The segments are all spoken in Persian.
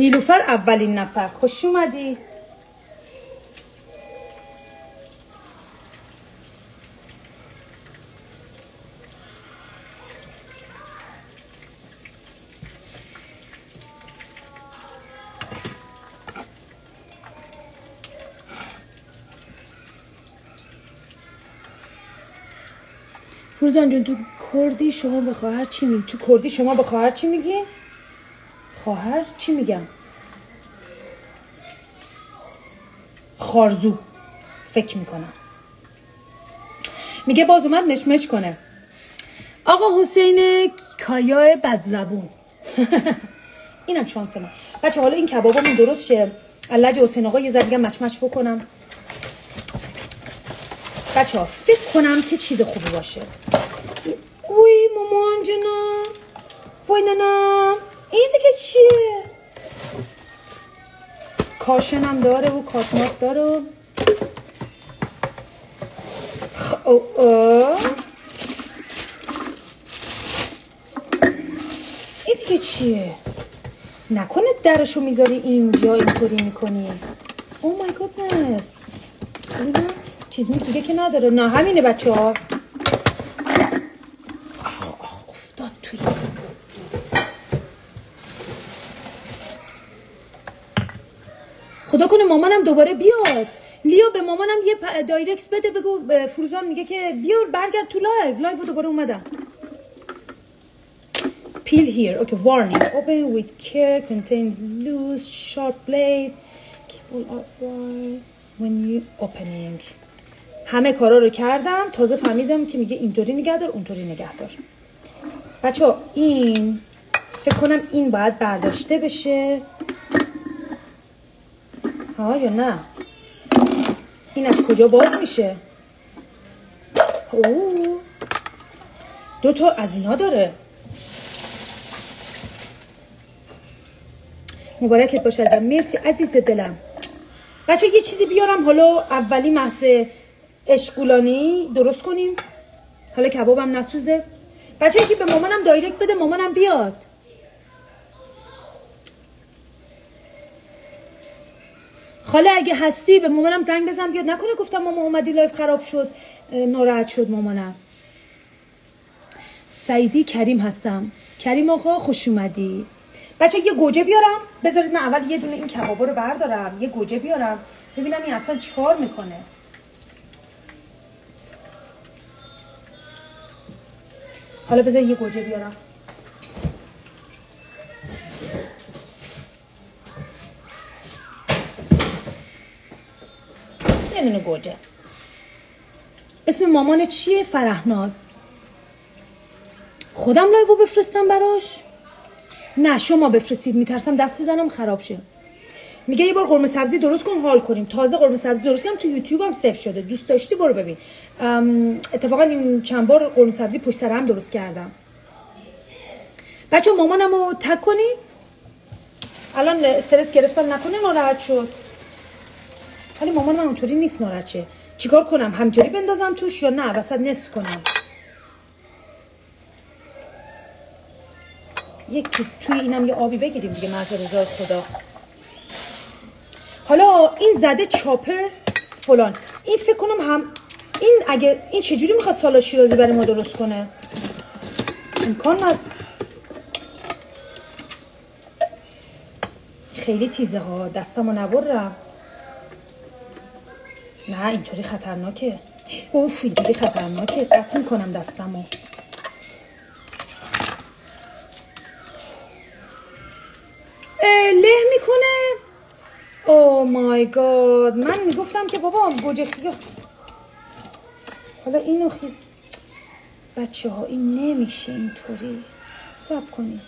نیلوفر اولین نفر، خوش اومدی. فروزان جون تو کردی شما به خواهر چی میگی؟ تو کردی شما به خواهر چی میگی؟ خواهر چی میگم؟ خارزو فکر میکنم. میگه باز اومد مچ کنه. آقا حسین کایا بدزبون. اینم شانس من. بچه حالا این کبابمون درست شه. الج حسین آقا یه ذره دیگه مچ بکنم. بچه ها فکر کنم که چیز خوبی باشه. وی مامان جنم، وای ننم، این دیگه چیه؟ کاشنم داره و کاتمات داره و این دیگه چیه؟ نکنه درشو میذاری اینجا اینطوری میکنی. او مای گودنس. چیز دیگه که نداره. نه همینه بچه ها. افتاد توی خدا کنه مامانم دوباره بیاد. لیا به مامانم یه دایرکت بده، بگو فروزان میگه که بیار برگرد تو لایو دوباره اومدم. Peel here. Okay, warning. Open with care. Contains loose, sharp blade. Keep all upright when you opening. همه کارا رو کردم. تازه فهمیدم که میگه اینطوری نگه دار، اونطوری نگه دار. بچه این فکر کنم این باید برداشته بشه. ها یا نه؟ این از کجا باز میشه؟ اوه. 2 تا از اینا داره. مبارکت باشه ازم. مرسی عزیز دلم. بچه یه چیزی بیارم حالا اولی محض اشغولانی درست کنیم. حالا کبابم نسوزه. بچه یکی به مامانم دایرکت بده، مامانم بیاد. خاله اگه هستی به مامانم زنگ بزن بیاد. نکنه گفتم ماما اومدی لایف خراب شد ناراحت شد مامانم. سعیدی کریم هستم. کریم آقا خوش اومدی. بچه یه گوجه بیارم. بذارید من اول یه دونه این کبابا رو بردارم. یه گوجه بیارم ببینم این اصلا چیکار میکنه. حالا بذار یه گوجه بیارم. یه دونه گوجه. اسم مامان چیه؟ فرهناز. خودم لایو بفرستم براش؟ نه شما بفرستید، میترسم دست بزنم خراب شه. میگه یه بار قرمه سبزی درست کن حال کنیم. تازه قرمه سبزی درست کردم تو یوتیوب هم سیو شده. دوست داشتی برو ببین. اتفاقا این چند بار قرمه سبزی پشت سر هم درست کردم. بچه مامانمو تگ کنید. الان استرس گرفتم نکنه ناراحت شد. ولی مامان من اونطوری نیست ناراحت شه. چیکار کنم؟ همینطوری بندازم توش یا نه وسط نصف کنم؟ یک توی اینم یه آبی بگیریم دیگه معذ رضای خدا. حالا این زده چاپر فلان. این فکر کنم هم این اگه این چجوری میخواد سالاد شیرازی برای ما درست کنه؟ امکان نداره. خیلی تیزه ها. دستمو نبرم. نه اینطوری خطرناکه. اوف اینطوری خطرناکه. قطع میکنم دستمو. له میکنه. او مای گاد. من میگفتم که بابا گوجه خیار. حالا اینو بچه ها این نمیشه اینطوری. صبر کنید.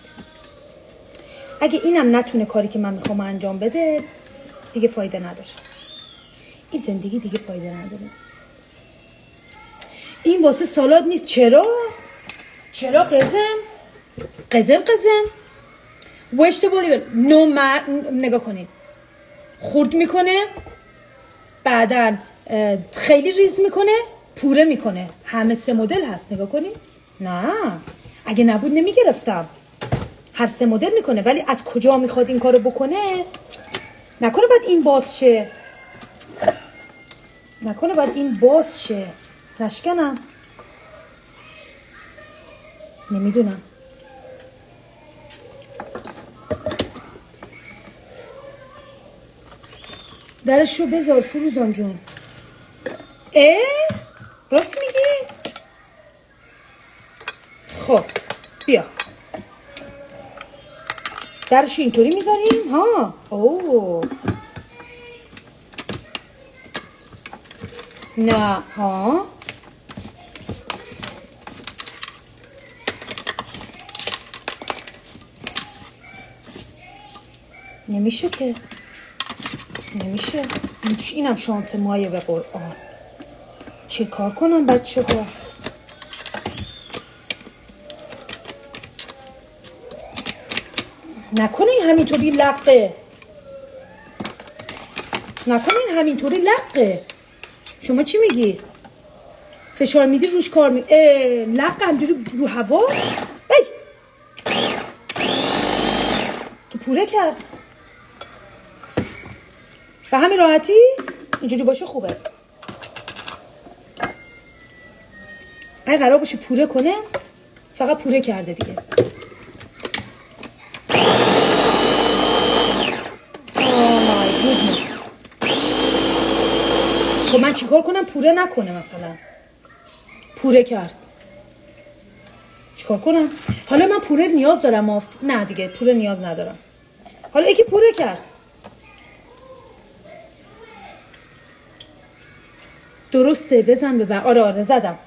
اگه اینم نتونه کاری که من میخوام انجام بده دیگه فایده نداره. این زندگی دیگه فایده نداره. این واسه سالاد نیست. چرا قزم ویجتبل نگاه کنید. خورد میکنه بعدن خیلی ریز میکنه پوره میکنه. همه 3 مدل هست. نگاه کنید. نه اگه نبود نمیگرفتم. هر 3 مدل میکنه، ولی از کجا میخواد این کارو بکنه؟ نکنه بعد این باز شه، نکنه بعد این باز شه، نشکنم، نمیدونم. درشو بذار فروزان جون. راست میگی؟ خب بیا درشو اینطوری میذاریم ها. اوه نه ها، نمیشه که، نمیشه. اینم شانس مایه به قرآن. چه کار کنم بچه ها؟ نکنه این همینطوری لقه، نکنه این همینطوری لقه. شما چی میگی؟ فشار میدی روش کار می لقه همجوری رو هوا؟ ای که پوره کرد. به همین راحتی اینجوری باشه خوبه. اگه قرار باشه پوره کنه فقط پوره کرده دیگه. خب من چیکار کنم پوره نکنه؟ مثلا پوره کرد، چیکار کنم؟ حالا من پوره نیاز دارم نه دیگه پوره نیاز ندارم. حالا یکی پوره کرد، درسته بزن به آره زدم.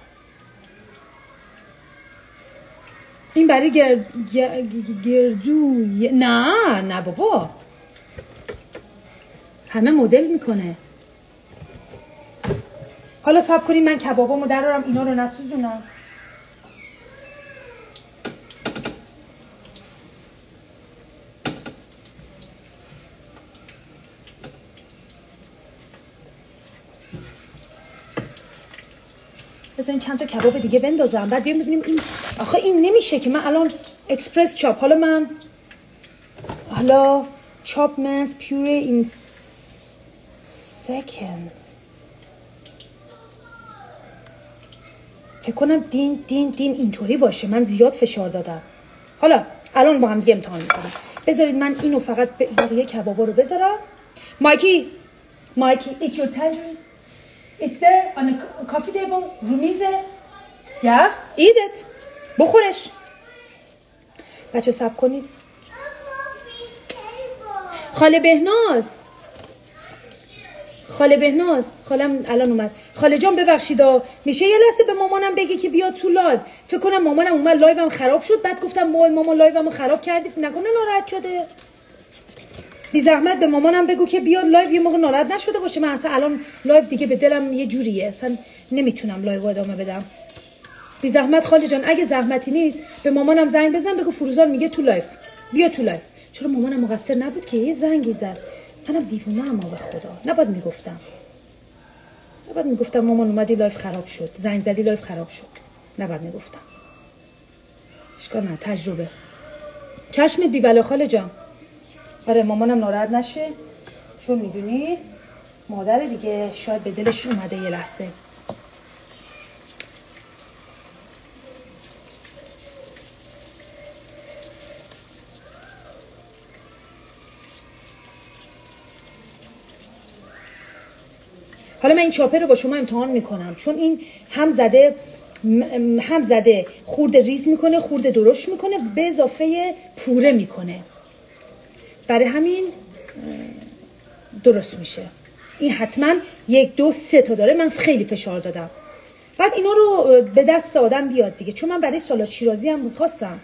این برای گردو نه بابا، همه مدل میکنه. حالا صبر کنیم من کبابامو درارم، اینا رو نسوزونم. بذاریم چند تا کباب دیگه بندازم، بعد بیام ببینیم این آخه این نمیشه که من الان اکسپرس چاپ. حالا چاپ منز پیوره این سکند. فکر کنم دین اینطوری باشه. من زیاد فشار دادم. حالا الان با هم دیگه امتحان میکنم. بذارید من اینو فقط بقیه کبابا رو بذارم. مایکی it's your tangerine. It's there on a coffee table. رو میزه. Yeah, eat it. بخورش. بچه صبر کنید. خاله بهناز خالم الان اومد. خاله جان ببخشید میشه یه لحظه به مامانم بگی که بیاد تو لایو؟ فکر کنم مامانم اومد لایوم خراب شد، بعد گفتم مامان لایومو خراب کردی، نکنه ناراحت شده. بی زحمت به مامانم بگو که بیاد لایو، یه موقع ناراحت نشده باشه. من اصلا الان لایو دیگه به دلم یه جوریه، اصلا نمیتونم لایو ادامه بدم. بی زحمت خاله جان اگه زحمتی نیست به مامانم زنگ بزن بگو فروزان میگه تو لایو، بیا تو لایو. چرا مامانم مقصر نبود که یه زنگی زد؟ منم دیوونه ام به خدا. نباید میگفتم مامان اومدی لایو خراب شد، زنگ زدی لایو خراب شد. نباید میگفتم. اشکال نه، تجربه. چشمت بی بلا خاله جان. آره مامانم ناراحت نشه، چون میدونی مادر دیگه شاید به دلش اومده یه لحظه. حالا من این چاپر رو با شما امتحان میکنم، چون این هم زده خورده ریز میکنه، خورده درشت میکنه، به اضافه پوره میکنه، برای همین درست میشه. این حتما 1 2 3 تا داره. من خیلی فشار دادم. بعد اینا رو به دست آدم بیاد دیگه، چون من برای سالاد شیرازی هم میخواستم.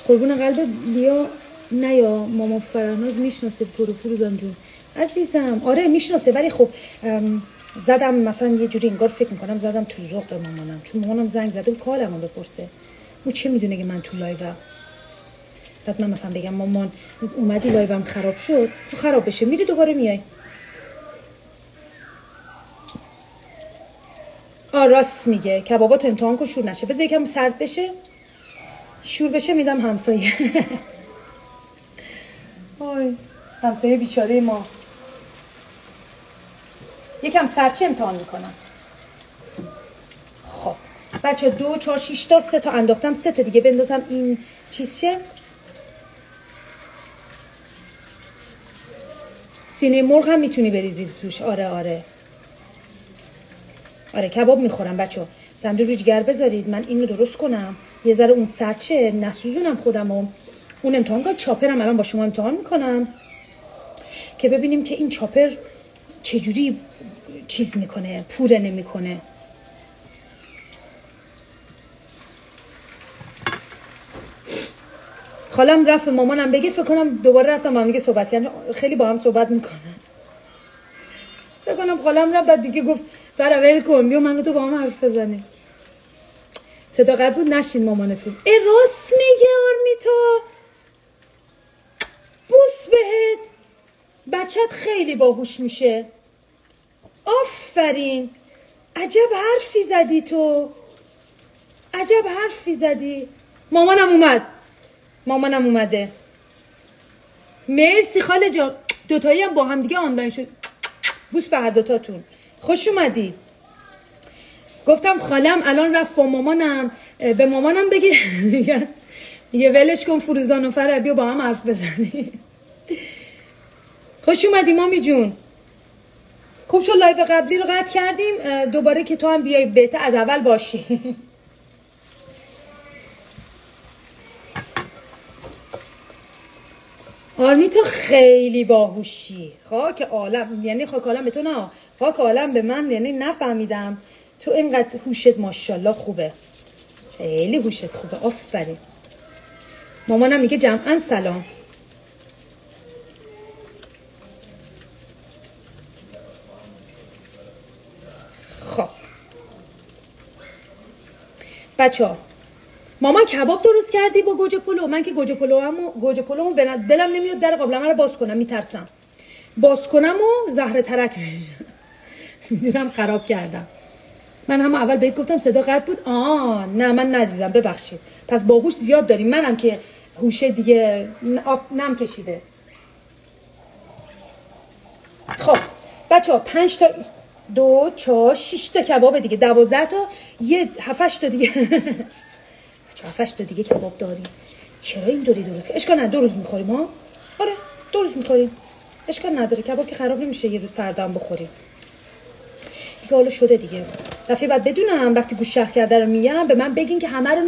قربون قلب بیا نیا ماما فرناز میشناسه تو رو فروزان جون عزیزم. آره میشناسه، ولی خب زدم مثلا یه جوری انگار فکر میکنم زدم تو ذوق مامانم، چون مامانم زنگ زده و کالمو بپرسه. اون چه میدونه که من تو لایوم؟ بعد من مثلا بگم مامان اومدی لایوم خراب شد، تو خراب بشه میری دوباره میای. راست میگه، کبابات امتحان کن شور نشه. بذار یکم سرد بشه، شور بشه میدم همسایه. آی همسایه بیچاره ما. یکم سرچه امتحان میکنم. خب بچه 2 4 6 تا 3 تا انداختم، 3 تا دیگه بندازم این چیز شه. سینه مرغ هم میتونی بریزی توش. آره کباب میخورم بچه. دنده رو جگر بذارید من اینو درست کنم، یه ذره اون سرچه نسوزونم خودم و اون امتحان کنم. چاپرم الان با شما امتحان میکنم که ببینیم که این چاپر چجوری چیز میکنه، پوره نمیکنه. خالم رفت مامانم بگه، فکر کنم دوباره رفتم با هم دیگه صحبت کردن، خیلی با هم صحبت میکنن. فکر کنم خالم رفت بعد دیگه گفت برا ول کن بیا من و تو با هم حرف بزنیم. صداقت بود نشین مامانتون. راست میگه آرمیتا، بوس بهت، بچت خیلی باهوش میشه. آفرین، عجب حرفی زدی تو، عجب حرفی زدی. مامانم اومده. مرسی خاله جان، دوتایی هم با هم دیگه آنلاین شد. بوس به هر دوتاتون، خوش اومدی. گفتم خالم الان رفت با مامانم، به مامانم بگی یه ولش کن فروزان و فرح، بیا با هم حرف بزنی. خوش اومدی مامی جون. خوب شد لایو قبلی رو قطع کردیم، دوباره که تو هم بیای بهتر از اول باشی. آرمیتا خیلی باهوشی، خاک عالم، یعنی خاک عالم به تو نه، خاک عالم به من، یعنی نفهمیدم تو اینقدر هوشت ماشاءالله خوبه، خیلی هوشت خوبه. آفرین. مامانم میگه جمعاً سلام. خب بچه‌ها، مامان کباب درست کردی با گوجه پلو؟ من که گوجه پلومو به دلم نمیاد در قابلمه رو باز کنم، میترسم باز کنم و زهر ترک میشه. میدونم خراب کردم. من هم اول بهت گفتم صدا قطع بود. نه من ندیدم، ببخشید. پس باهوش زیاد داریم، منم که هوشه دیگه نم کشیده. خب بچه‌ها 5 تا 2 4 6 تا کباب دیگه، 12 تا، یه 7 تا دیگه. 7 تا دیگه کباب داریم. چرا این دوری درست کرد؟ اشکال نداره، 2 روز می‌خوریم ها. آره 2 روز می‌خوریم، اشکال نداره، کباب که خراب نمیشه یه روز فردا هم بخوریم. دیگه حالا شده دیگه. دفعه بعد بدونم وقتی گوشت شخ کرده رو میگم به من بگین که همه رو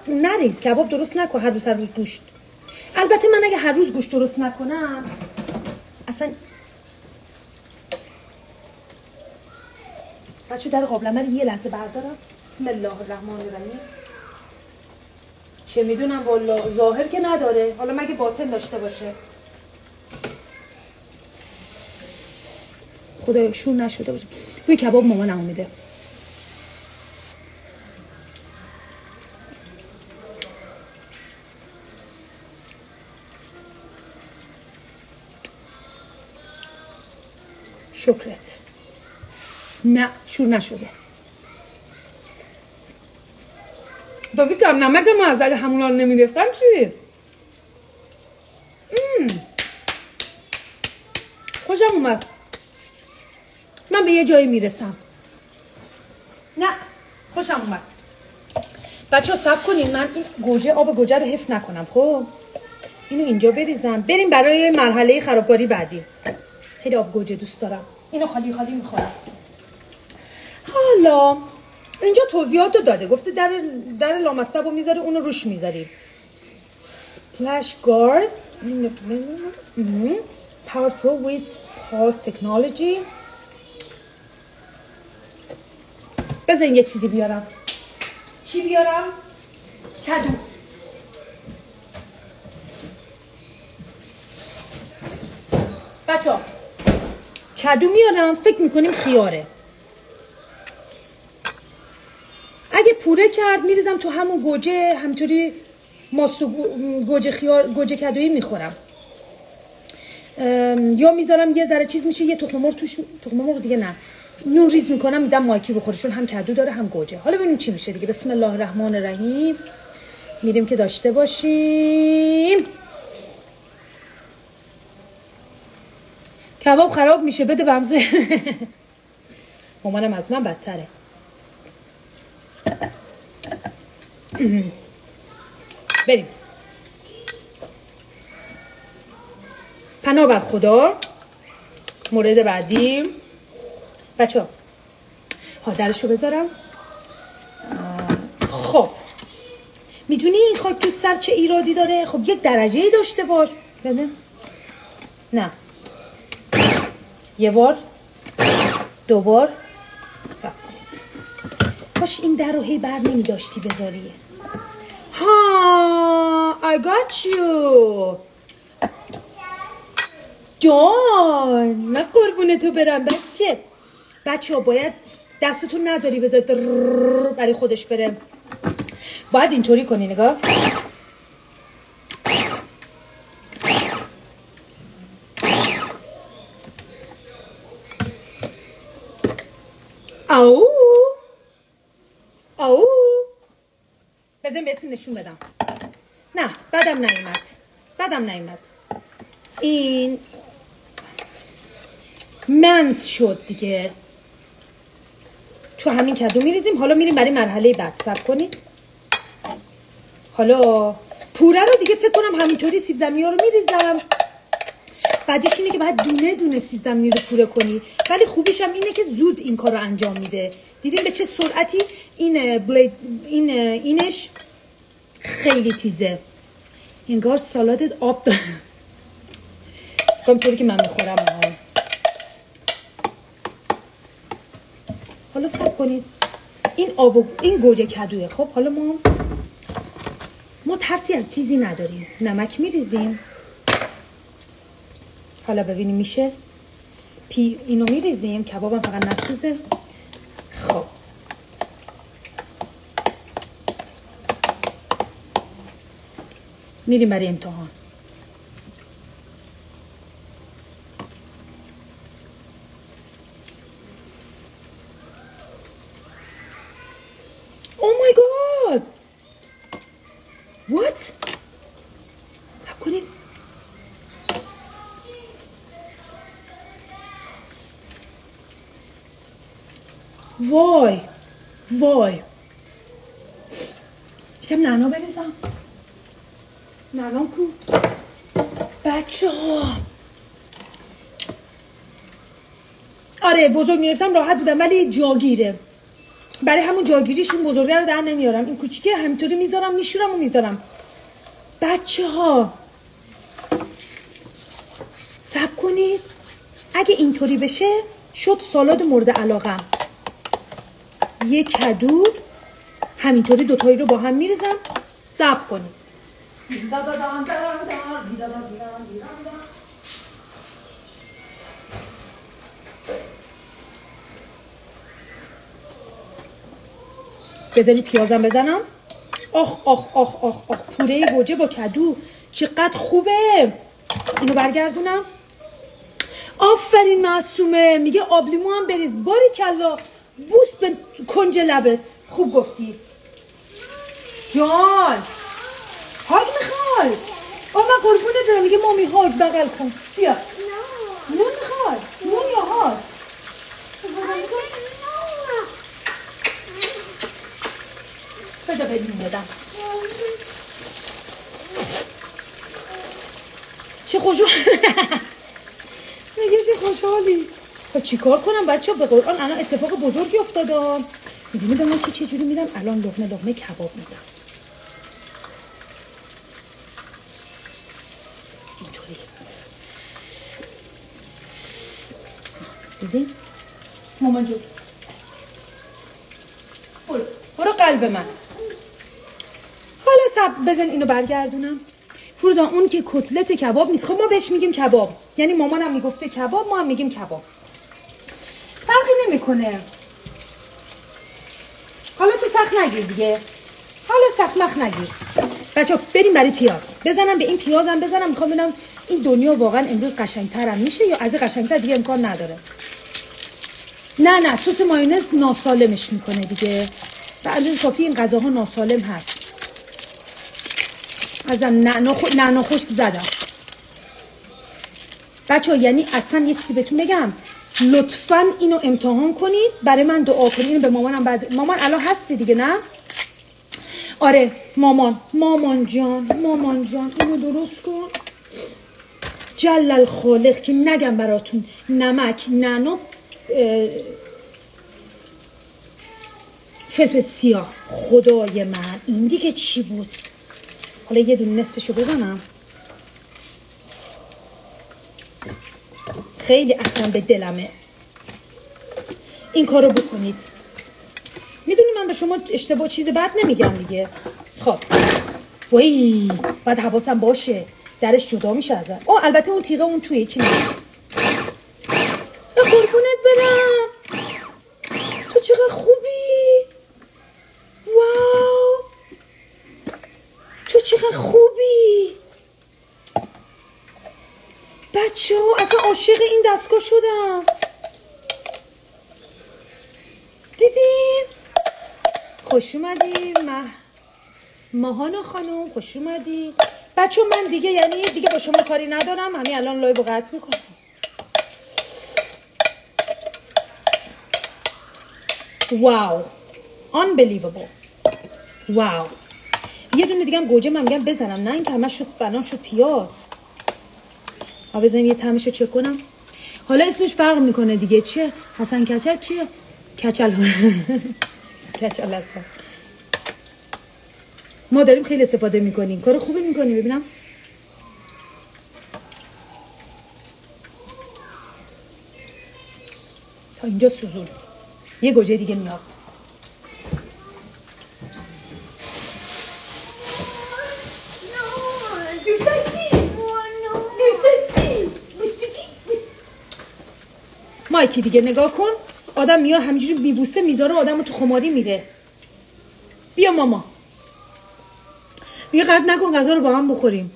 نریز، کباب درست نکن هر روز گوشت. البته من اگه هر روز گوشت درست نکنم اصلا. بچه در قابلمه رو یه لحظه بردارم. بسم الله الرحمن الرحیم. چه میدونم والا، ظاهر که نداره، حالا مگه باطن داشته باشه. خدایا شور نشده باشه. توی کباب مامانم میده. شکرت. نه شور نشده. تازه کم نمک ما از همونا رو نمیرفتم چی؟ خوشم اومد. من به یه جایی میرسم. نه خوشم اومد. بچه ها صبر کنین، من این آب گوجه رو حفظ نکنم. خب اینو اینجا بریزم، بریم برای مرحله خرابکاری بعدی. خیلی آب گوجه دوست دارم، اینو خالی میخورم. حالا اینجا توضیحات رو داده، گفته در لامصب رو میذاره، اونو روش میذاری. سپلش گارد powerful with pulse technology. بذارین یه چیزی بیارم. چی بیارم؟ کدو. بچه‌ها کدو میارم، فکر میکنیم خیاره. اگه پوره کرد میریزم تو همون گوجه، همینطوری ماست و گوجه کدویی میخورم. یا میذارم یه ذره چیز میشه، یه تخم مرغ توش، تخم مرغ دیگه نه، نون ریز میکنم میدم مایکی بخوره، چون هم کدو داره هم گوجه. حالا ببینیم چی میشه دیگه. بسم الله الرحمن الرحیم. میریم که داشته باشیم. کباب خراب میشه، بده بمزه. مامانم از من بدتره. بریم. پناه بر خدا. مورد بعدی بچه ها درشو بذارم. خب میدونی این خاک تو سر چه ایرادی داره؟ خب یک درجه ای داشته باش. نه یه بار دو بار صبر کنید. کاش این در رو هی بر نمی داشتی بذاری. ها I got you جان. من قربون تو برم بچه ها باید دستتون نداری بذارید برای خودش بره. باید اینطوری کنی. نگاه او بذاریم بهتون نشون بدم. نه بدم نیمد. این منز شد دیگه. تو همین کدو میریزیم. حالا میریم برای مرحله بعد. صبر کنید. حالا پوره رو دیگه فکر کنم همینطوری سیب زمینی ها رو میریزم. بعدش اینه که باید دونه دونه سیب زمینی رو پوره کنی، ولی خوبیش هم اینه که زود این کار رو انجام میده. دیدین به چه سرعتی اینش خیلی تیزه. انگار سالادت آب داره. طوری که من میخورم. حالا صبر کنید. این آب و این گوجه کدوه. خب حالا ما ترسی از چیزی نداریم. نمک میریزیم. حالا ببینیم میشه. اینو میریزیم. کبابم فقط نسوزه. خب میریم برای امتحان. Oh my god! What? صبر کنید. وای یکم نعنا بریزم. نعنا کو بچه ها. آره بزرگ میرسم راحت بودم، ولی جاگیره. برای همون جاگیریشون بزرگه رو در نمیارم. این کوچیکه همینطوری میذارم میشورم و میذارم. بچه ها صبر کنید. اگه اینطوری بشه شد سالاد مورد علاقم. یک کدو همینطوری دوتایی رو با هم میریزم. صبر کنید. بذارید پیازم بزنم. آخ پوره گوجه با کدو چقدر خوبه. اینو برگردونم. آفرین معصومه. میگه آب لیمو هم بریز. باریکلا. بوس به کنج لبت. خوب گفتی جان. هاگ میخواد. من قربونه دارم. میگه مامی هاگ بغل کن. بیا. نون میخواد. نون یا هاگ؟ بذار بدیم بدم. چه خوشحال. میگه چه خوشحالی. خب چیکار کنم بچه ها؟ به قرآن الان اتفاق بزرگی افتاده. میدونی به من که چجوری میدم؟ الان لقمه کباب میدم. اینطوری. دیدی؟ مامان جون برو قلب من. حالا بزن اینو برگردونم. فرودا اون که کتلت کباب نیست. خب ما بهش میگیم کباب. یعنی مامانم میگفته کباب، ما هم میگیم کباب. فرقی نمیکنه. حالا تو سخت نگیر دیگه. حالا سخت مخ نگیر. بچه‌ها بریم برای پیاز. بزنم به این پیازم بزنم. میخوام ببینم این دنیا واقعا امروز قشنگ‌ترم میشه یا از قشنگ‌تر دیگه امکان نداره. نه سس مایونز ناسالمش میکنه دیگه. به اندازه کافی این غذاها ناسالم هست. ازم نعنا خشک زدم بچه ها. یعنی اصلا یه چیزی بهتون بگم، لطفاً اینو امتحان کنید، برای من دعا کنید. اینو به مامانم بعد، مامان الان هستی دیگه نه؟ آره مامان جان اینو درست کن جل الخالق که نگم براتون. نمک، نعنا، فلفل سیاه. خدای من این دیگه چی بود؟ حالا یه دونه نصفشو بزنم. خیلی اصلا به دلمه این کارو بکنید. میدونی من به شما اشتباه چیز بد نمیگم دیگه. خب وای باید حواسم باشه درش جدا میشه ازم. البته اون تیغه اون توی چی میشه. قربونت برم، تو چقدر خوبی. واو تو چقدر خوبی بچه ها. اصلا عاشق این دستگاه شدم. دیدیم؟ خوش اومدی ماهانا خانم، خوش اومدی بچه. من دیگه یعنی دیگه با شما کاری ندارم. همین الان لایو قطع میکنم. واو unbelievable. واو یه دونه دیگه هم گوجه من میگم بزنم، نه این که همه شد بنان شد پیاز. بزنین یه طعمشو چک کنم. حالا اسمش فرق میکنه دیگه. چه حسن کچل چیه؟ کچل کچل هستم. ما داریم خیلی استفاده میکنیم. کار خوبی میکنیم. ببینم تا اینجا سوزون. یه گوجه دیگه میاد. مایکی دیگه نگاه کن. آدم میاد همینجوری میبوسه میذاره آدمو تو خماری میره. بیا ماما. میگه قطع نکن غذا رو با هم بخوریم.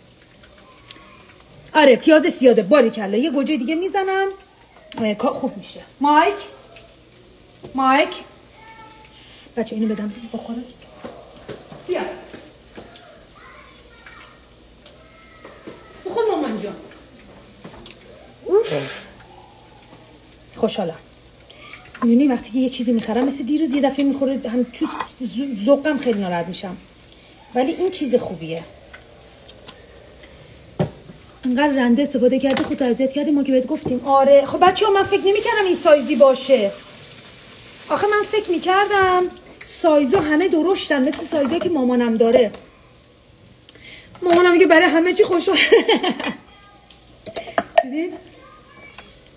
آره پیاز سیاده باریکلا. یه گوجه دیگه میزنم خوب میشه. مایک بچه اینو بدم بخوره. بیا بخور مامان جان. خوشحالم. میدونی وقتی که یه چیزی میخرم مثل دیروز یه دفعه میخوره هم تو ذوقم خیلی ناراحت میشم، ولی این چیز خوبیه. انقدر رنده استفاده کردی خودت اذیت کردی ما که بهت گفتیم. آره خب بچه‌ها من فکر نمی‌کردم این سایزی باشه. آخه من فکر می‌کردم سایزو همه درشتن مثل سایزی که مامانم داره. مامانم میگه برای همه چی خوشحال. دیدید؟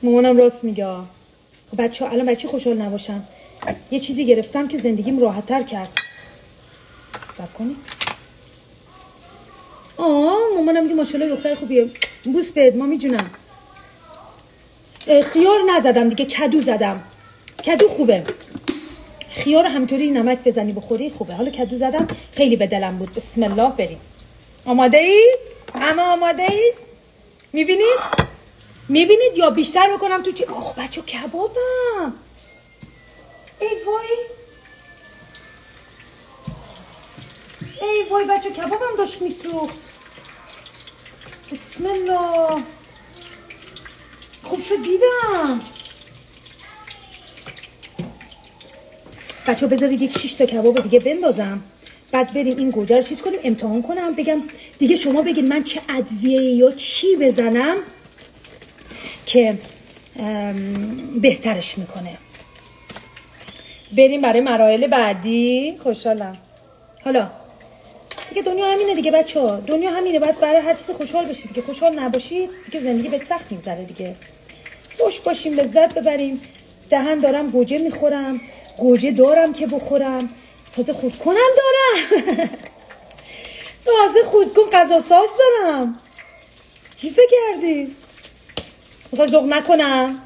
مامانم راست میگه. خب بچه‌ها الان برای چی خوشحال نباشم؟ یه چیزی گرفتم که زندگیم راحت‌تر کرد. صبر کنید. مامانم میگه ماشاءالله دختر خوبیه. بوس بهت مامی جونم. خیار نزدم دیگه، کدو زدم. کدو خوبه. خیار همینطوری نمک بزنی بخوری خوبه. حالا کدو زدم خیلی به دلم بود. بسم الله بریم. آماده ای؟ همه آماده ای؟ میبینید یا بیشتر میکنم تو چی؟ بچه کبابم. ای وای بچه کبابم داشت میسوخت. بسم الله. خوب شد دیدم. بچه بذارید یک 6 تا کباب دیگه بندازم، بعد بریم این گوجه رو چیز کنیم، امتحان کنم بگم دیگه. شما بگید من چه ادویه یا چی بزنم که بهترش میکنه. بریم برای مراحل بعدی. خوشحالم. حالا دیگه دنیا همینه دیگه بچه ها. دنیا همینه. باید برای هر چیز خوشحال بشید دیگه. خوشحال نباشید دیگه زندگی بهت سخت میگذره دیگه. خوش باشیم، لذت ببریم. دهن دارم گوجه میخورم، گوجه دارم که بخورم، تازه خودکنم دارم. تازه خودکن غذا ساز دارم. چی فکر کردی؟ میخوای ذوق نکنم؟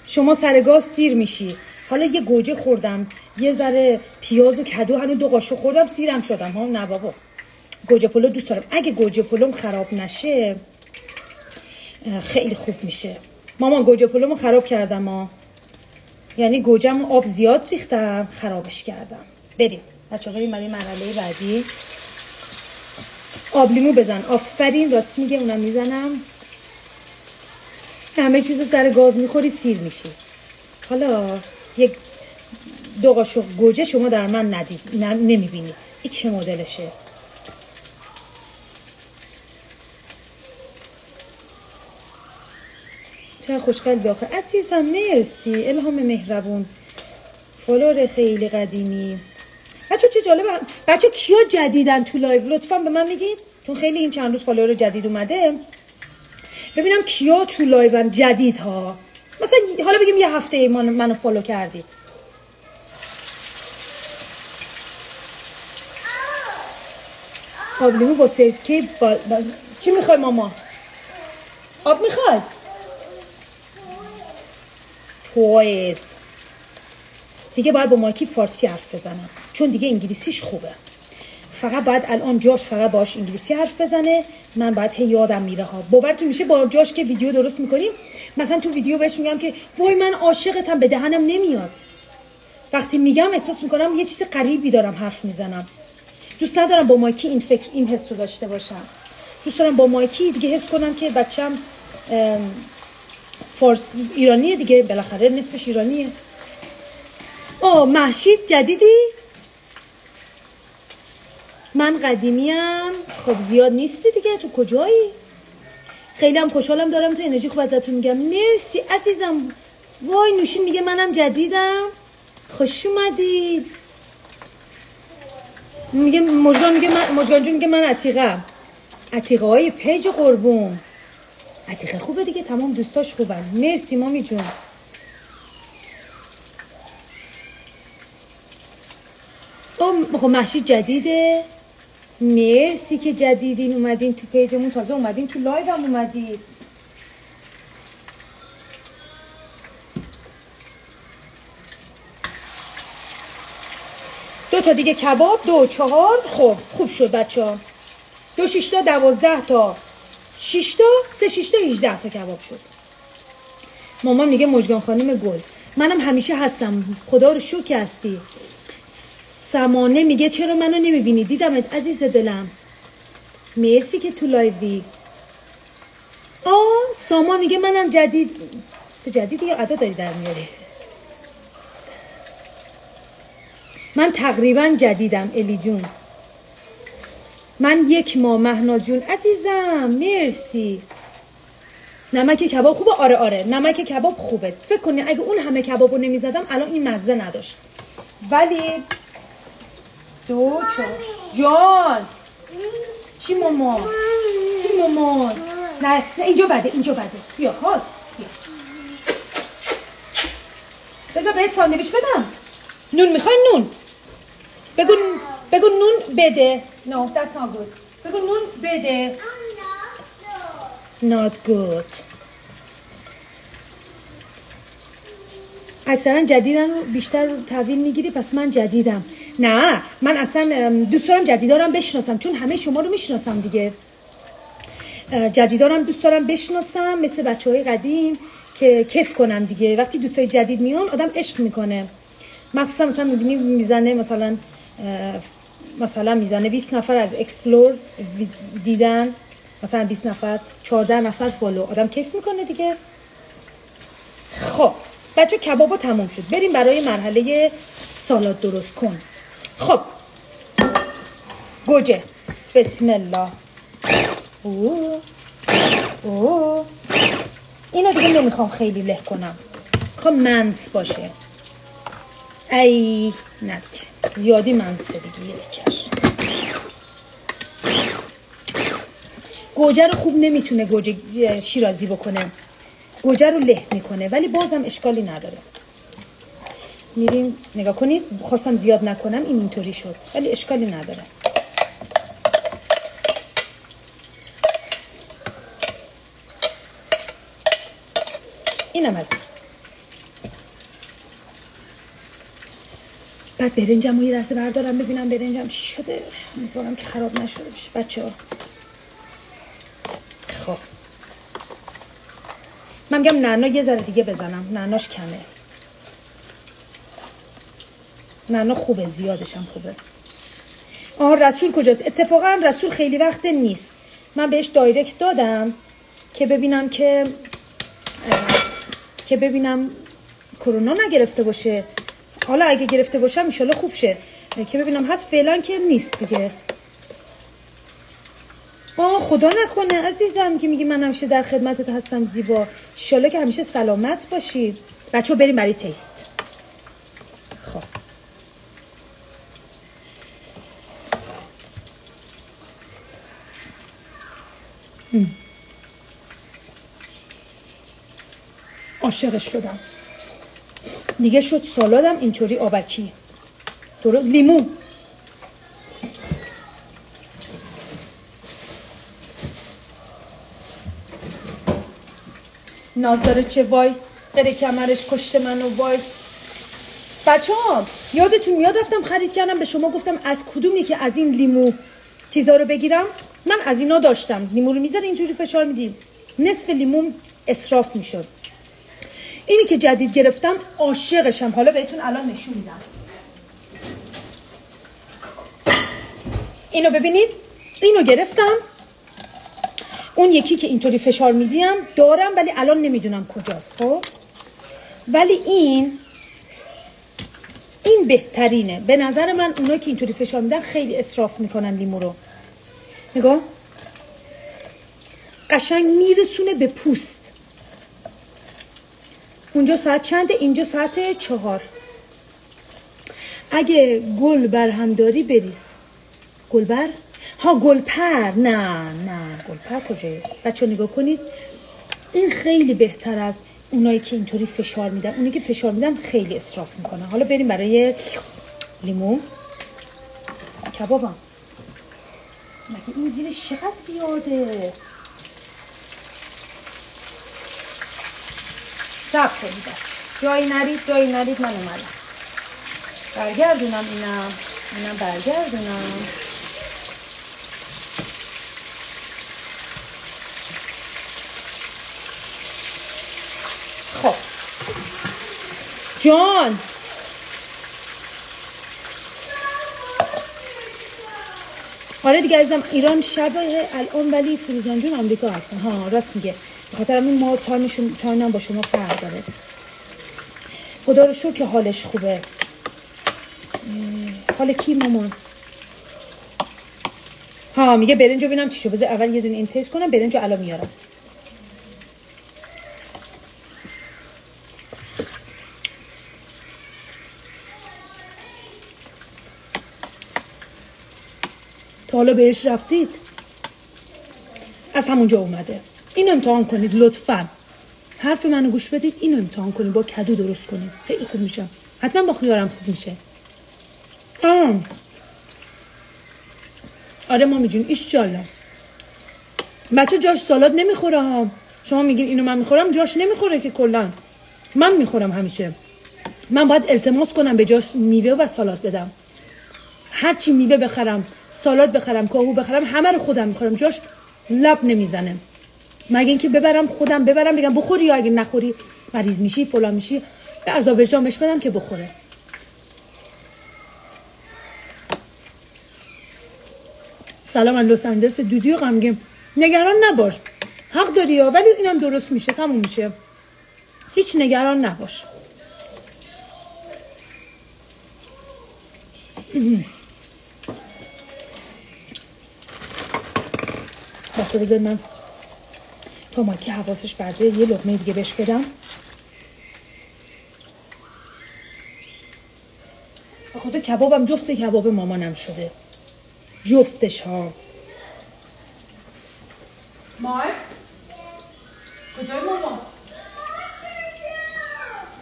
شما سرگاه سیر میشی. حالا یه گوجه خوردم، یه ذره پیاز و کدو، هنو 2 قاشق خوردم سیرم شدم. نه بابا، گوجه پلو دوست دارم. اگه گوجه پلوم خراب نشه خیلی خوب میشه. مامان گوجه پلومو خراب کردم ها. یعنی گوجم آب زیاد ریختم خرابش کردم. بریم بچه‌ها بریم برای مرحله بعدی. آب لیمو بزن. آفرین راست میگه اونم میزنم. همه چیزو سر گاز میخوری سیر میشی. حالا یک 2 قاشق گوجه شما در من ندید نمیبینید. این چه مدلشه؟ چه خوشقلبی آخه. عزیزم مرسی الهام مهربون، فالور خیلی قدیمی. بچه چه جالبه. بچه کیا جدیدن تو لایو لطفا به من میگید، چون خیلی این چند روز فالوور جدید اومده. ببینم کیا تو لایوم جدید ها. مثلا حالا بگیم یه هفته منو فالو کردید. آب لیمو با سرکه چی میخوای ماما؟ آب میخوای؟ پویز دیگه باید با مایکی فارسی حرف بزنم چون دیگه انگلیسیش خوبه. فقط باید الان جاش فقط باش انگلیسی حرف بزنه. من باید هی یادم میره ها. باورتون میشه با جاش که ویدیو درست میکنیم مثلا تو ویدیو بهش میگم که وای من عاشقتم، به دهنم نمیاد. وقتی میگم احساس میکنم یه چیز غریبی دارم حرف میزنم. دوست ندارم با مایکی این حس رو داشته باشم. دوست دارم با مایکی دیگه حس کنم که بچم فارس ایرانیه دیگه، بالاخره نصفش ایرانیه. محشید جدیدی؟ من قدیمیم. خب زیاد نیستی دیگه. تو کجایی؟ خیلی هم خوشحالم دارم تو انرژی خوب ازتون میگم. مرسی عزیزم. وای نوشین میگه منم جدیدم. خوش اومدید. میگه مژگان جون میگه من عتیقه های پیج قربون. عتیقه خوبه دیگه، تمام دوستاش خوبن. مرسی مامی جون. خب محشید جدیده. مرسی که جدیدین اومدین تو پیجمون، تازه اومدین تو لایو هم اومدید. دو تا دیگه کباب، 2 4. خب خوب شد بچه ها. 2 6 تا 12 تا 6 تا 3 6 تا 18 تا کباب شد. مامان میگه مژگان خانم گل. منم همیشه هستم، خدا رو شکر هستی. سمانه میگه چرا منو نمیبینی؟ دیدمت عزیز دلم. مرسی که تو لایوی. سامان میگه منم جدید. تو جدیدی یا ادا داری در میاری؟ من تقریبا جدیدم الی جون. من 1 ماه. مهنا جون عزیزم مرسی. نمک کباب خوبه؟ آره نمک کباب خوبه. فکر کنی اگه اون همه کبابو نمیزدم الان این مزه نداشت. ولی 2 4 جان. چی مامان؟ نه اینجا بده. بیا حال بیا. بذار بهت ساندویچ بدم. نون میخوای؟ نون بگو نون بده. No that's not good. بگو نون بده. Not good. اکثرا جدیدن رو بیشتر تحویل میگیری، پس من جدیدم. نه من اصلا دوست دارم جدیدارم بشناسم، چون همه شما رو میشناسم دیگه. جدیدارم دوست دارم بشناسم مثل بچهای قدیم که کیف کنم دیگه. وقتی دوستای جدید میان آدم عشق میکنه. مخصوصا مثلا میبینی میزنه مثلا میزنه 20 نفر از اکسپلور دیدن، مثلا 20 نفر 14 نفر فالو، آدم کیف میکنه دیگه. خب بچه کبابا تموم شد، بریم برای مرحله سالاد درست کن. خب گوجه بسم الله. اینو دیگه نمیخوام خیلی له کنم، میخوام منس باشه. ای ندیگه زیادی منسه دیگه. یه دیگهش گوجه رو خوب نمیتونه گوجه شیرازی بکنه، گوجه رو له میکنه، ولی بازم اشکالی نداره. میریم نگاه کنید، خواستم زیاد نکنم اینطوری شد، ولی اشکالی نداره. اینم از این. بعد برنجم رو یه دسته بردارم ببینم برنجم چی شده، امیدوارم که خراب نشده باشه بچه ها. خب من میگم نعنا یه ذره دیگه بزنم، نعناش کمه. نعنا خوبه، زیادش هم خوبه. رسول کجاست؟ اتفاقا رسول خیلی وقت نیست. من بهش دایرکت دادم که ببینم کرونا نگرفته باشه. حالا اگه گرفته باشم ان شاءالله خوب شه، که ببینم هست. فعلا که نیست دیگه. خدا نکنه عزیزم که میگی من همیشه در خدمتت هستم زیبا. ان شاءالله که همیشه سلامت باشی. بچه‌ها بریم برای تیست. خب عاشقش شدم دیگه. شد سالادم اینطوری آبکی درست. لیمو ناز داره چه وای، قره کمرش کشته منو وای. بچه ها یادتون میاد رفتم خرید کردم، به شما گفتم از کدوم یکی از این لیمو چیزا رو بگیرم؟ من از اینا داشتم. لیمو رو میذاره اینجوری فشار میدیم، نصف لیمو اسراف میشد. اینی که جدید گرفتم عاشقشم. حالا بهتون الان نشون میدم. اینو ببینید، اینو گرفتم. اون یکی که اینطوری فشار میدیم دارم ولی الان نمیدونم کجاست. خب ولی این بهترینه به نظر من. اونایی که اینطوری فشار میدن خیلی اسراف میکنن لیمو رو. نگاه قشنگ میرسونه به پوست. اونجا ساعت چنده؟ اینجا ساعت 4. اگه گل بر هم داری بریز. گلبر؟ گلپر. نه گلپر کجایی؟ بچه نگاه کنید، این خیلی بهتر از اونایی که اینطوری فشار میدن. اونایی که فشار میدن خیلی اسراف میکنن. حالا بریم برای لیمو. کبابم مگه این زیرش چقدر زیاده؟ صبر کنید، جایی نرید. من اومدم برگردونم. اینم برگردونم. خب جان آره دیگه عزیزم، ایران شب الان ولی فروزان جون آمریکا هستن. راست میگه. به خاطر همین ما تایم با شما فرق داره. خدا رو شکر که حالش خوبه. حال کی مامان؟ میگه برنجو ببینم چی شو. بذار اول یه دونه این تست کنم. برنجو الان میارم. تا حالا بهش رفتید؟ از همونجا اومده. اینو امتحان کنید لطفاً. حرف منو گوش بدید، اینو امتحان کنید. با کدو درست کنید، خیلی خوب میشه. حتما با خیارم خوب میشه. آره ما میجونیم ایشالله. بچه جاش سالاد نمیخوره ها. شما میگین اینو من میخورم، جاش نمیخوره که. کلا من میخورم همیشه. من باید التماس کنم به جاش میوه و سالاد بدم. هرچی میوه بخرم، سالاد بخرم، کاهو بخرم، همه رو خودم میخورم. جاش لب نمیزنه. مگه اینکه خودم ببرم بگم بخوری، یا اگه نخوری مریض میشی فلان میشی، به عذاب جامش بدم که بخوره. سلام از لس آنجلس. دودیو غمگین. نگران نباش، حق داری ها، ولی اینم درست میشه، تموم میشه. هیچ نگران نباش. بچه بذار من تا ما که حواسش برده یه لقمه دیگه بهش بدم. خدا کبابم جفت کباب مامانم شده. جفتش ها. مای کجای ماما؟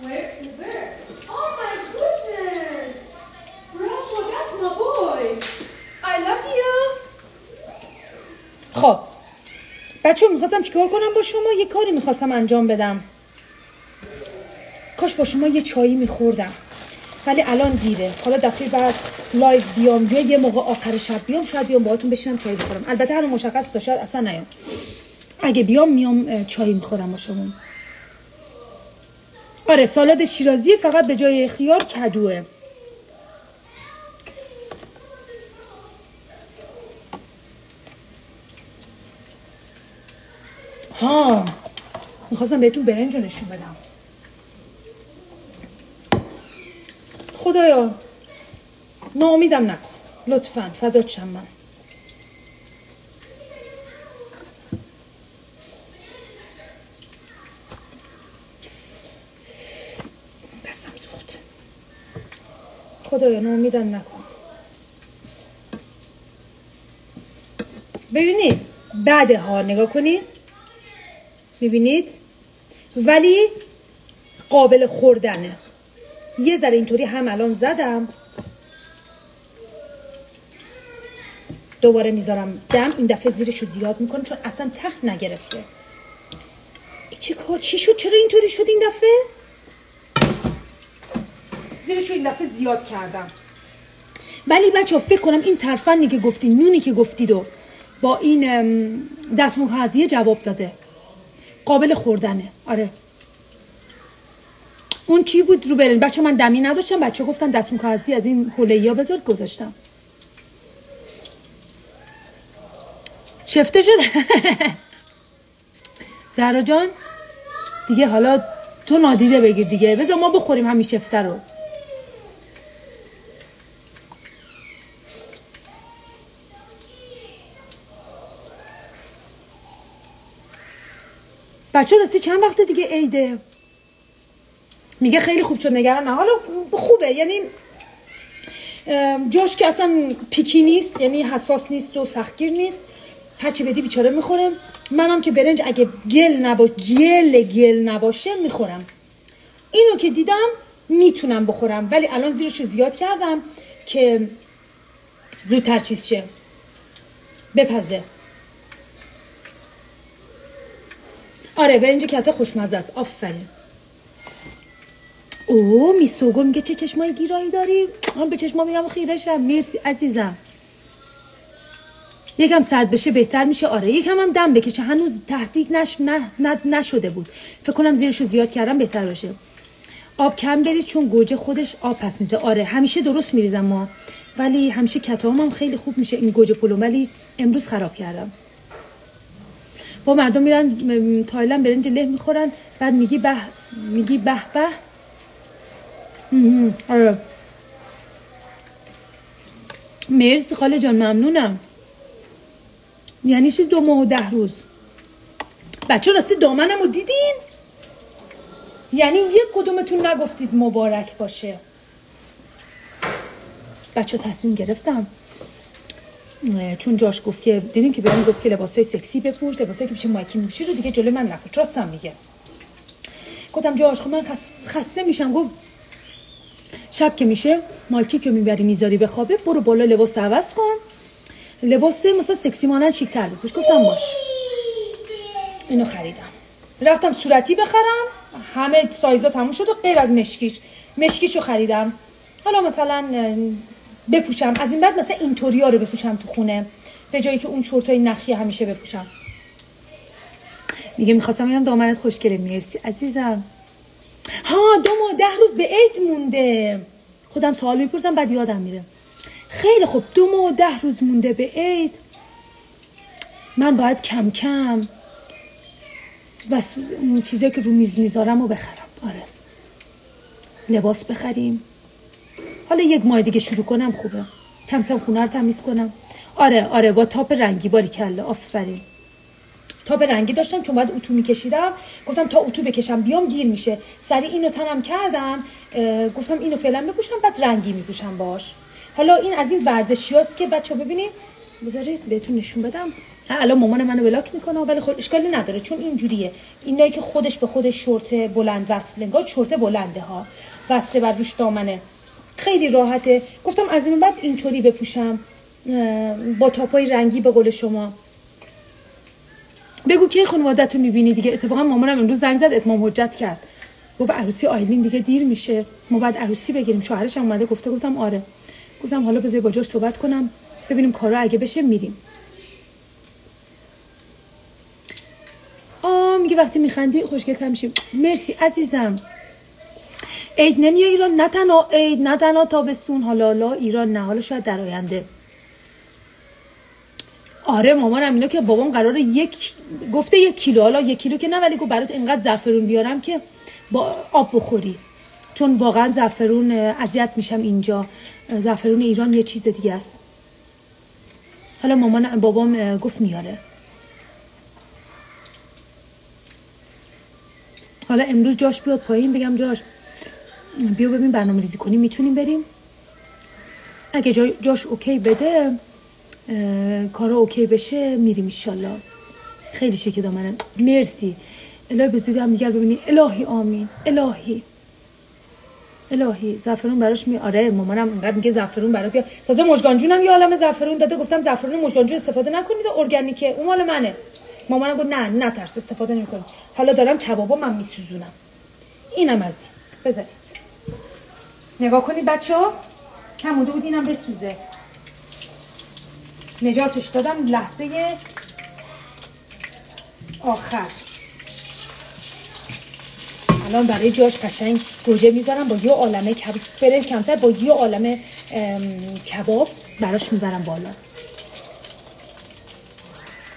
Where? Oh my goodness! Bravo, that's my boy. I love you. خب بچه میخواستم چیکار کنم با شما؟ یه کاری میخواستم انجام بدم. کاش با شما یه چایی میخوردم، ولی الان دیره. حالا دفعه بعد لایو بیام، یه موقع آخر شب بیام، شاید بیام باهاتون بشینم چای بخورم. البته هر مشخص تا شاید اصلا نیام. اگه بیام میام چای میخورم با شما. آره سالاد شیرازی، فقط به جای خیار کدوه. ها میخواستم بهتون برنج رو نشون بدم. خدایا ناامیدم نکن لطفاً، فدات شم من. بسم سوخت. خدایا ناامیدم نکن. ببینید بعدها نگاه کنید، میبینید ولی قابل خوردنه. یه ذره اینطوری هم الان زدم، دوباره میذارم دم. این دفعه زیرشو زیاد میکنم چون اصلا ته نگرفته. ای چه کار، چی شد؟ چرا اینطوری شد این دفعه؟ زیرشو این دفعه زیاد کردم. ولی بچه ها فکر کنم این ترفندی که گفتید، نونی که گفتید و با این دستموزه‌ای جواب داده. قابل خوردنه. آره اون چی بود رو برنج؟ بچه من دمی نداشتم، بچه گفتن دستموزه‌ای از این حوله ها بذارید، گذاشتم. شفته شده. زهرا جان دیگه حالا تو نادیده بگیر دیگه، بذار ما بخوریم همین شفته رو. بچه راستی چند وقته دیگه عیده؟ میگه خیلی خوب شد، نگران نه. حالا خوبه، یعنی جاش که اصلا پیکی نیست، یعنی حساس نیست و سختگیر نیست، هرچی بدی بیچاره میخورم. منم که برنج اگه گل نباشه میخورم. اینو که دیدم میتونم بخورم، ولی الان زیرش زیاد کردم که زودتر چیز شه، بپزه. آره برنج کته خوشمزه است. آفرین. اوه میسوگو میگه چه چشمای گیرایی داری؟ من به چشما میگم خیره شم. مرسی عزیزم. یکم سرد بشه بهتر میشه. آره یکم هم دم بکشه، هنوز تهدیگ نشده بود. فکر کنم زیرشو زیاد کردم بهتر باشه. آب کم بریز چون گوجه خودش آب پس میده. آره همیشه درست میریزم ما، ولی همیشه کتام هم خیلی خوب میشه این گوجه پلو، ولی امروز خراب کردم. با مردم میرن تایلند برنج له میخورن، بعد میگی به به. آره مرسی خاله جان، ممنونم. یعنی چی 2 ماه و 10 روز؟ بچه راستی دامنم رو دیدین؟ یعنی یک کدومتون نگفتید مبارک باشه. بچه تصمیم گرفتم، چون جاش گفت که دیدین که بهم گفت که لباسای سکسی بپوش، لباسایی که پیش مایکی نوشی رو دیگه جلوی من نپوش. راستم میگه. گفتم جاش خب من خسته میشم. گفت شب که میشه مایکی که میبری میذاری بخوابه، برو بالا لباس عوض کن، لباس مثلا سکسی مانند شیک‌تر بپوش. گفتم باش. اینو خریدم، رفتم صورتی بخرم، همه سایزا تموم شد و غیر از مشکیشو خریدم. حالا مثلا بپوشم از این بعد مثلا اینطوریا رو بپوشم تو خونه، به جایی که اون چرتای نخی همیشه بپوشم. میگه میخواستم بگم دامنت خوشگله. مرسی عزیزم. ها 2 ماه 10 روز به عید مونده. خودم سوال میپرسم بعد یادم میره. خیلی خوب 2 ماه و 10 روز مونده به عید. من باید کم کم بس چیزایی که رو میز میذارم رو بخرم. آره لباس بخریم. حالا 1 ماه دیگه شروع کنم خوبه. کم کم خونه رو تمیز کنم. آره با تاپ رنگی. باریکلا آفرین. تاپ رنگی داشتم چون بعد اتو میکشیدم، گفتم تا اتو بکشم بیام دیر میشه، سریع اینو تنم کردم، گفتم اینو فعلا بپوشم بعد رنگی میپوشم باش. حالا این از این ورزشیاست که بچا ببینید، بذارید بهتون نشون بدم. الان مامان منو بلاک میکنه ولی خود اشکالی نداره چون اینجوریه. اینایی که خودش به خودش شورت بلند وصله، انگار شورت بلنده ها، وصله بر روش دامنه، خیلی راحته. گفتم از این بعد اینطوری بپوشم با تاپای رنگی به قول شما. بگو کی خانواده‌تو میبینی دیگه. اتفاقا مامانم امروز زنگ زد اتمام حجت کرد، گفت عروسی آیلین دیگه دیر میشه، ما بعد عروسی بگیریم. شوهرش هم اومده گفته. گفتم آره. گفتم حالا بذار با جاش صحبت کنم ببینیم کارا اگه بشه میریم. میگه وقتی میخندی خوشگل‌تر میشی. مرسی عزیزم. عید نمیاد ایران، نه تنها عید نه تنها تابستون، حالا ایران نه، حالا شاید در آینده. آره مامانم اینا که بابام قراره گفته 1 کیلو، حالا 1 کیلو که نه، ولی گفت برات اینقدر زعفرون بیارم که با آب بخوری، چون واقعا زعفرون اذیت میشم اینجا. زعفرون ایران یه چیز دیگه است. حالا بابام گفت میاره. حالا امروز جاش بیاد پایین بگم جاش بیا ببین برنامه ریزی کنیم میتونیم بریم. اگه جاش اوکی بده، کارا اوکی بشه، میریم انشالله. خیلی شکر دامنم. مرسی الهی، به زودی هم دیگر ببینی. الهی آمین. الهی زعفرون براش آره مامانم اینقدر میگه زعفرون برات بیا. تازه مژگانجونم یه عالمه زعفرون داده، گفتم زعفرون مژگانجون استفاده نکنید، ارگانیکه، اون مال منه. مامانم گفت نه ترس استفاده نمی‌کنید. حالا دارم کبابا من میسوزونم. اینم از این. بذارید نگاه کنید بچه‌ها، کمونده بود اینم بسوزه. نجاتش دادم لحظه آخر. الان برای جاش قشنگ گوجه میذارم با یه عالمه برنج کمتر، با یه عالمه کباب براش میبرم بالا.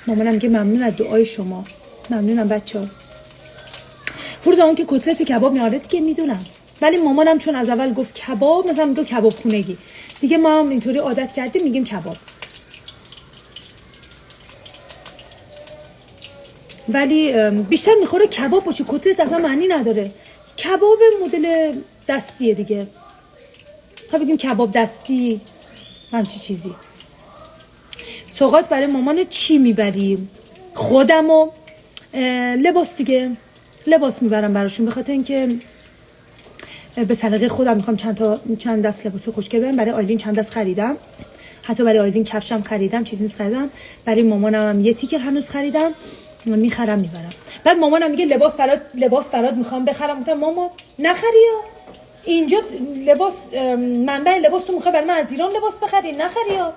مامانم میگه ممنون از دعای شما. ممنونم بچه‌ها. فرض اون که کتلت کباب میاره دیگه میدونم، ولی مامانم چون از اول گفت کباب، مثلا میگه کباب خونگی دیگه، ما هم اینطوری عادت کردیم میگیم کباب. ولی بیشتر میخوره کباب باشه، کتلت اصلا معنی نداره. کباب مدل دستیه دیگه، ها بگیم کباب دستی همچی چیزی. سوغات برای مامان چی میبریم؟ خودمو لباس دیگه، لباس میبرم براشون، به خاطر اینکه به سلیقه خودم میخوام چند دست لباس خوشگل برم. برای آیلین چند دست خریدم، حتی برای آیلین کفشم خریدم، چیزی خریدم. برای مامانم هم یه تیکه هنوز خریدم، میخرم میبرم. بعد مامانم میگه لباس برات میخوام بخرم. گفتم ماما نخریا، اینجا لباس منبع لباس تو میخوای برای من از ایران لباس بخری، نخریا.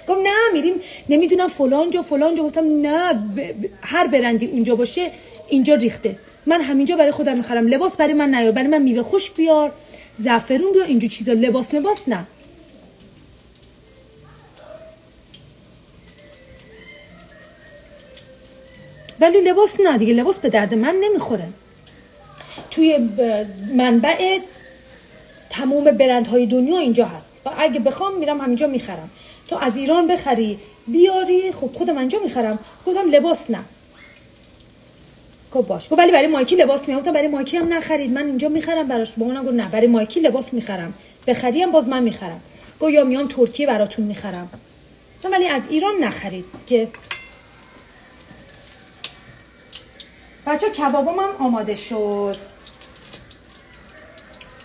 گفتم نه میریم نمیدونم فلان جا. گفتم نه هر برندی اونجا باشه اینجا ریخته، من همینجا برای خودم میخرم. لباس برای من نیار، برای من میوه خشک بیار، زعفرون بیار، اینجور چیزا. لباس نه. ولی لباس نه دیگه، لباس به درد من نمیخوره. توی منبع تمام برندهای دنیا اینجا هست و اگه بخوام میرم همینجا میخرم. تو از ایران بخری بیاری، خب خودم اینجا میخرم. گفتم لباس نه. خب باش. گفت ولی برای مایکی لباس میام. گفتم برای مایکی هم نخرید، من اینجا میخرم براش. مامانم گفت نه برای مایکی لباس میخرم، بخریم باز من میخرم. گفت یا میام ترکیه براتون میخرم. ولی از ایران نخرید که. بچه کبابم هم آماده شد.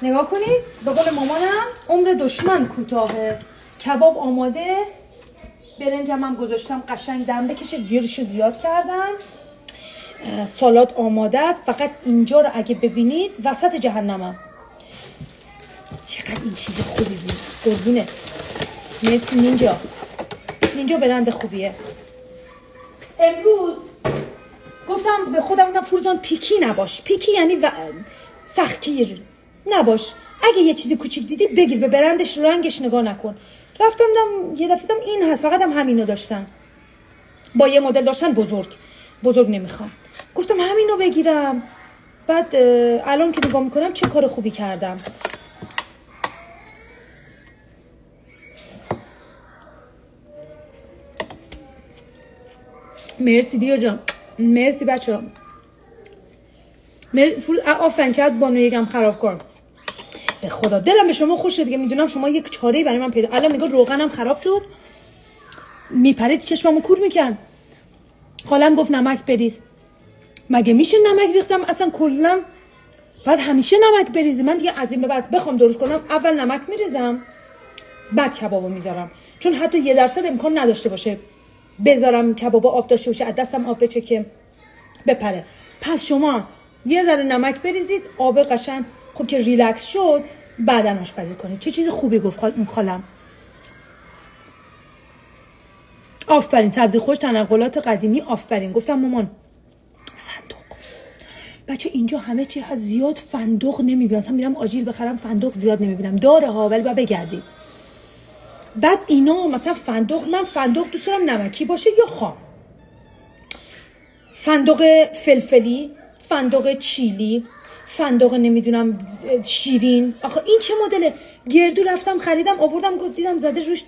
نگاه کنید، به قول مامانم عمر دشمن کوتاهه. کباب آماده، برنجم هم گذاشتم قشنگ دم بکشه، زیادشو زیاد کردم. سالاد آماده است. فقط اینجا رو اگه ببینید وسط جهنمم. چقدر این چیز خوبی بود، قربونه. مرسی نینجا برند خوبیه. امروز گفتم به خودم، گفتم فروزان پیکی نباش. پیکی یعنی سختگیر نباش. اگه یه چیزی کوچیک دیدی بگیر، به برندش رنگش نگاه نکن. رفتم یه دفعه دیدم این هست، فقط همینو داشتن. با یه مدل داشتن بزرگ نمیخوام. گفتم همینو بگیرم. بعد الان که نگاه میکنم چه کار خوبی کردم. مرسی دیا جان، مرسی بچه ها. آفن کرد بانو یکم خراب کن. به خدا دلم به شما خوشه دیگه، میدونم شما یک چاره‌ای برای من پیدا. الان نگاه روغنم خراب شد، میپرید چشممو کور میکرد. خالم گفت نمک بریز. مگه میشه نمک ریختم اصلا کلا؟ بعد همیشه نمک بریزی. من دیگه از این به بعد بخوام درست کنم اول نمک میریزم بعد کبابو میذارم، چون حتی 1% امکان نداشته باشه بذارم کبابو آب داشته باشه از دستم آب بچه که بپره. پس شما یه ذره نمک بریزید، آب قشنگ خب که ریلکس شد بعدن آشپزی کنید. چه چیز خوبی گفت خالم. آفرین، سبزی خوش، تنقلات قدیمی، آفرین. گفتم مامان صندوق بچه اینجا همه چی زیاد فندق نمیبینم، مثلا میرم آجیل بخرم فندق زیاد نمیبینم، داره ها ولی باید بگردی. بعد اینا مثلا فندق، من فندق دوست دارم نمکی باشه یا خام، فندق فلفلی، فندق چیلی، فندق نمیدونم شیرین. آخه این چه مدله؟ گردو رفتم خریدم آوردم دیدم زده روش،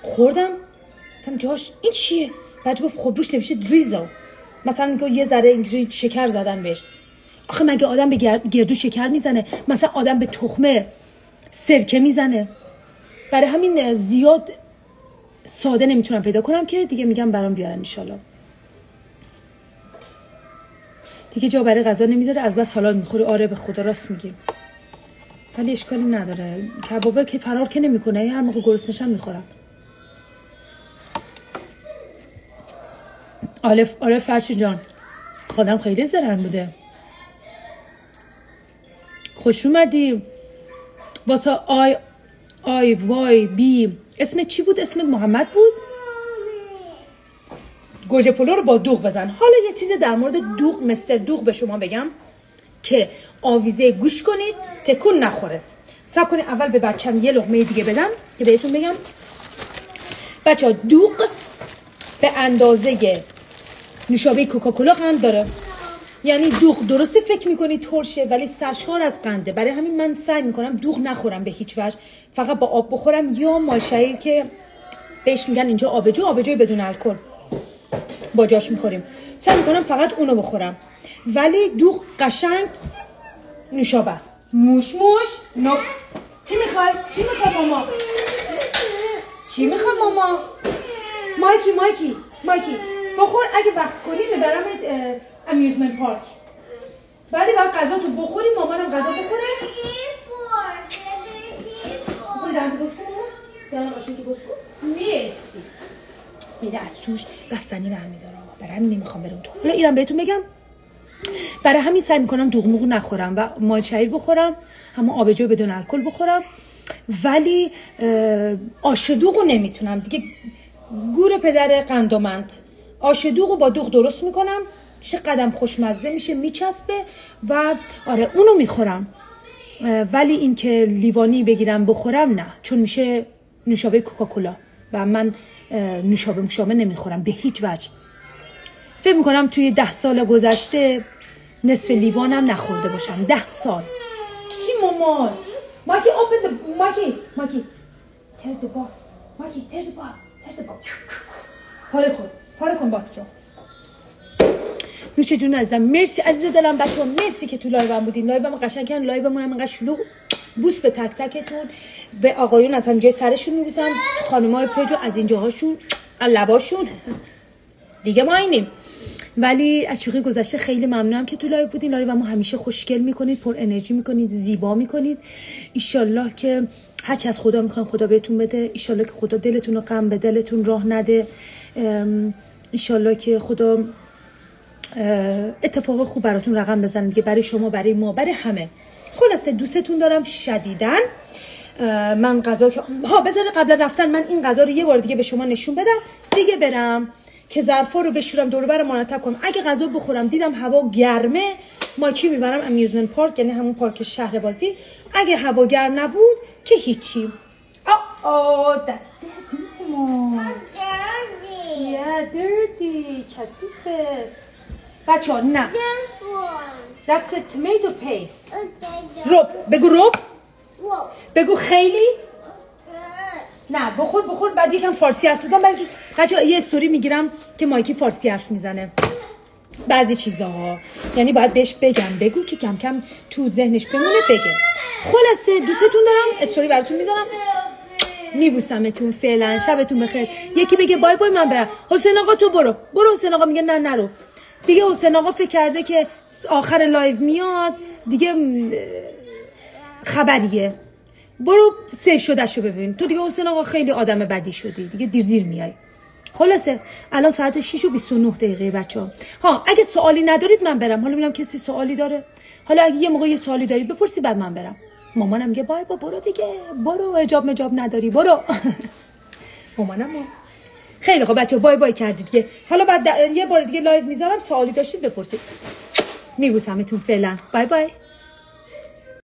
خوردم گفتم جاش این چیه؟ بعد گفت خب روش نوشته دریزل، مثلا گفت یه ذره اینجوری شکر زدن بهش. آخه مگه آدم به گردو شکر میزنه؟ مثلا آدم به تخمه سرکه میزنه؟ برای همین زیاد ساده نمیتونم پیدا کنم که دیگه میگم برام بیارن انشالله. دیگه جا برای غذا نمیذاره، از بس سالاد میخوری. آره به خدا راست میگی، ولی اشکالی نداره، کبابه که فرار که نمیکنه، هر موقع گرسنه‌شم میخورم. آره فرشی جان، خودم خیلی زرنگ بوده. خوش اومدی. واسه آی وای بی اسم چی بود؟ اسمت محمد بود؟ گوجه پلو رو با دوغ بزن. حالا یه چیز در مورد دوغ، مستر دوغ به شما بگم که آویزه گوش کنید، تکون نخوره. صبر کنید اول به بچم یه لقمه دیگه بدم که بهتون بگم. بچه‌ها دوغ به اندازه نوشابه کوکاکولا قند داره. یعنی دوغ درسته فکر میکنی ترشه ولی سرشار از قنده. برای همین من سعی میکنم دوغ نخورم به هیچ وجه، فقط با آب بخورم یا مالشعیر که بهش میگن اینجا آبجوی بدون الکل با جاش میخوریم. سعی میکنم فقط اونو بخورم، ولی دوغ قشنگ نوشابه است. موش نوب. چی میخوای ماما؟ چی میخوای ماما؟ مایکی بخور. اگه وقت کنی میبرمت امیوزمنت پارک، ولی باید غذا تو بخوری، مامانم غذا بخوره. بخوری دهن تو بسکن ماما، دهن قاشون تو بسکن. مرسی. میده از توش بستنی برمیدارم، برای همین نمیخوام برم تو. حالا اینم بهتون بگم، برای همین سعی میکنم دوغ موغ نخورم و مالشعیر بخورم، همون آبجو بدون الکل بخورم. ولی آش دوغو نمیتونم دیگه، گور پدر قندومند. آش دوغو با دوغ درست میکنم، چه قدم خوشمزه میشه، میچسبه و آره اونو میخورم. ولی این که لیوانی بگیرم بخورم نه، چون میشه نوشابه کوکاکولا و من نوشابه نمیخورم به هیچ وجه. فکر میکنم توی 10 سال گذشته نصف لیوانم نخورده باشم. 10 سال. چی مامان؟ ماکی open the ماکی tear the box. ماکی tear the box. پاره کن باکسو. نوش جون عزیزم. مرسی عزیز دلم. بچه‌ها مرسی که تو لایوم بودین. لایوم قشنگ کردن، لایومون هم انقدر شلوغ. بوس به تک تکتون، به آقایون از همینجای سرشون میبوسم، خانمای پیجو از اینجاهاشون لباشون دیگه ما اینیم. ولی از شوخی گذشته خیلی ممنونم که تو لایو بودین. لایومو همیشه خوشگل میکنید، پر انرژی میکنید، زیبا میکنید. ایشالله که هرچی از خدا میخواین خدا بهتون بده. ایشالله که خدا دلتون رو غم به دلتون راه نده. ایشالله که خدا اتفاق خوب براتون رقم بزنه دیگه، برای شما، برای ما، برای همه. خلاصه دوستتون دارم شدیدن. من غذا که بذاره قبل رفتن من این غذا رو یه بار دیگه به شما نشون بدم دیگه برم که ظرفا رو بشورم دور و بر مرتب کنم. اگه غذا بخورم دیدم هوا گرمه، ماکی میبرم امیوزمنت پارک، یعنی همون پارک شهر بازی. اگه هوا گرم نبود که هیچی. that's dirty mom. Yeah, dirty. کثیفه. بچه‌ها نه. That's a tomato paste. رب. بگو رب. بگو خیلی. نه بخور بعد یکم فارسی حرف بزن. بچه‌ها یه استوری میگیرم که مایکی فارسی حرف میزنه بعضی چیزاها، یعنی باید بهش بگم بگو که کم کم تو ذهنش بمونه بگه. خلاصه دوستتون دارم. استوری براتون میذارم. میبوسمتون. فعلا شبتون بخیر. یکی بگه بای بای من برم. حسین آقا تو برو. حسین آقا میگه نه نرو دیگه. حسین آقا فکر کرده که آخر لایو میاد دیگه خبریه. برو سیف شده شو ببین. تو دیگه حسین آقا خیلی آدم بدی شدی دیگه، دیر میای. خلاصه الان ساعت 6:29 بچه‌ها. اگه سوالی ندارید من برم. حالا ببینم کسی سوالی داره. حالا اگه یه موقع یه سوالی دارید بپرسید بعد من برم. مامانم میگه بای برو دیگه، برو، حجاب نداری برو. مامانم خیلی خوب بچه‌ها بای بای کردید دیگه. حالا بعد یه بار دیگه لایو میذارم، سوالی داشتید بپرسید. میبوسمتون فعلا. بای بای.